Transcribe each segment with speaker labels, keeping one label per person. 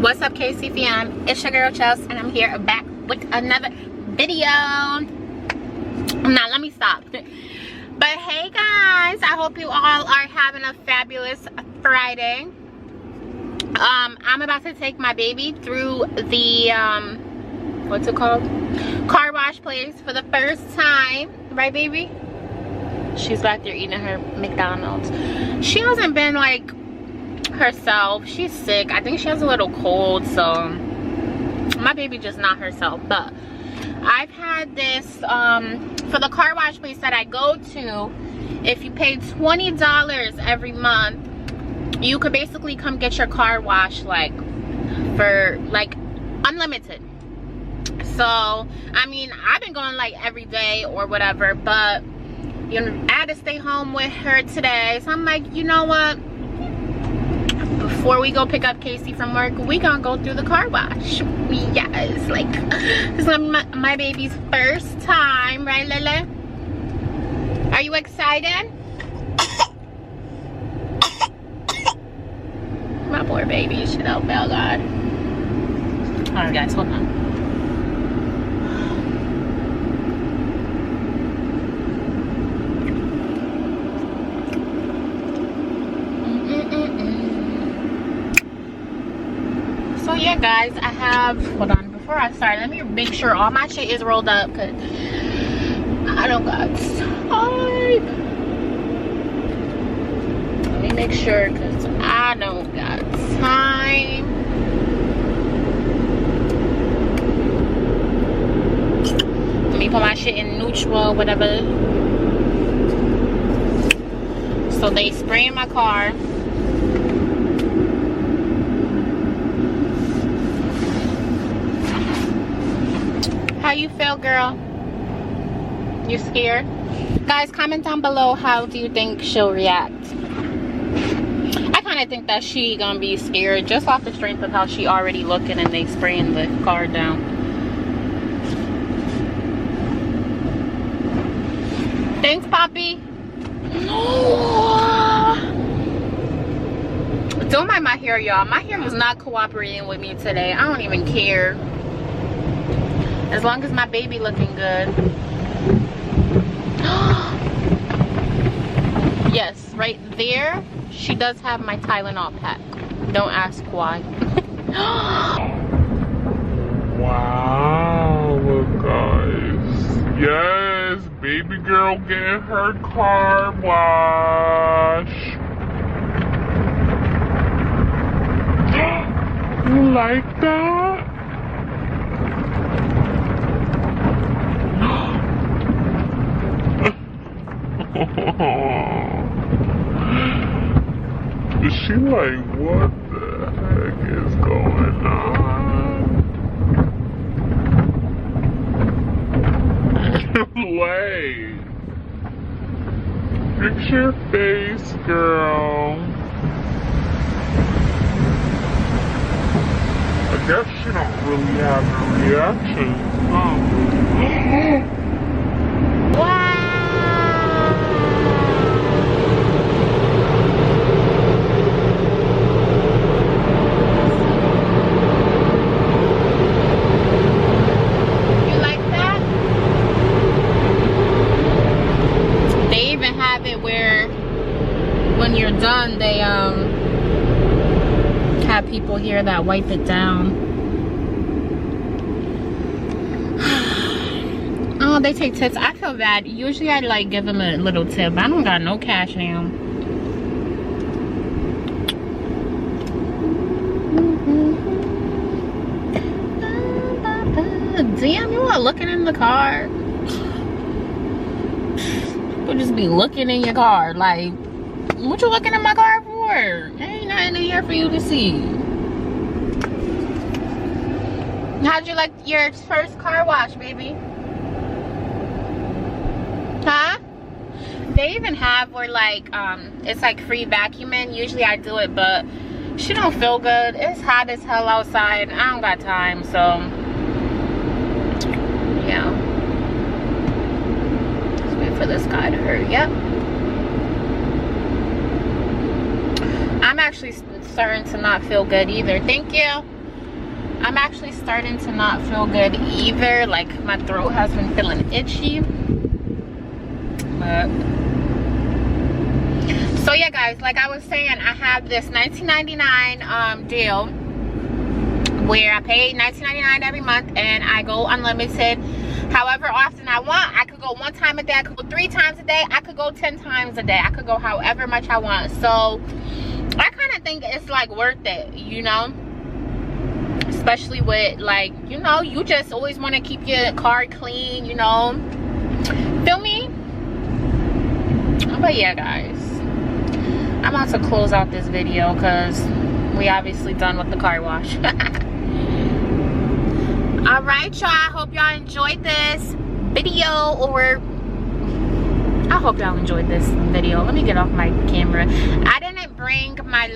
Speaker 1: What's up, KC fam? It's your girl Chelsea, and I'm here back with another video. Now let me stop. But hey guys, I hope you all are having a fabulous Friday. I'm about to take my baby through the what's it called, car wash place for the first time, right baby? She's back there eating her McDonald's. She hasn't been like herself. She's sick. I think she has a little cold, so my baby just not herself. But I've had this for the car wash place that I go to. If you pay $20 every month, you could basically come get your car washed like for like unlimited. So I mean, I've been going like every day or whatever, but you know, I had to stay home with her today, so I'm like, you know what, before we go pick up Casey from work, we gonna go through the car wash. Yes, like this is my baby's first time, right, Lele? Are you excited? My poor baby, shit out, bell God. All right, guys, hold on. So yeah guys, I have, hold on, before I start, let me make sure all my shit is rolled up, because I don't got time. Let me make sure, because I don't got time. Let me put my shit in neutral, whatever. So they spray in my car. How you feel, girl? You scared? Guys, comment down below, how do you think she'll react? I kind of think that she gonna be scared just off the strength of how she already looking and they spraying the car down. Thanks, Poppy. Don't mind my hair, y'all. My hair was not cooperating with me today. I don't even care. As long as my baby looking good. Yes, right there, she does have my Tylenol pack. Don't ask why.
Speaker 2: Wow, look guys. Yes, baby girl getting her car wash. You like that? Is she like, what the heck is going on? Wait. Fix your face, girl. I guess she don't really have a reaction. Huh?
Speaker 1: Wow. You like that? They even have it where when you're done, they have people here that wipe it down. Oh, they take tips. I feel bad. Usually I like give them a little tip. I don't got no cash now. Damn, you are looking in the car. People just be looking in your car. Like, what you looking in my car for? Ain't nothing in here for you to see. How'd you like your first car wash, baby? Huh? They even have where like it's like free vacuuming. Usually I do it, but she don't feel good. It's hot as hell outside. I don't got time, so yeah. Let's wait for this guy to hurry up. I'm actually starting to not feel good either. Thank you. I'm actually starting to not feel good either. Like my throat has been feeling itchy. But so yeah guys, like I was saying, I have this $19.99 deal where I pay $19.99 every month and I go unlimited however often I want. I could go 1 time a day, I could go 3 times a day, I could go 10 times a day, I could go however much I want. So I kind of think it's like worth it, you know, especially with like, you know, you just always want to keep your car clean, you know, feel me? But yeah guys, I'm about to close out this video because we obviously done with the car wash. All right y'all, I hope y'all enjoyed this video, or I hope y'all enjoyed this video. Let me get off my camera. I didn't bring my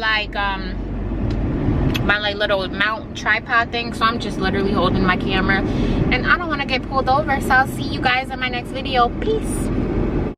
Speaker 1: my little mount tripod thing, so I'm just literally holding my camera and I don't want to get pulled over. So I'll see you guys in my next video. Peace.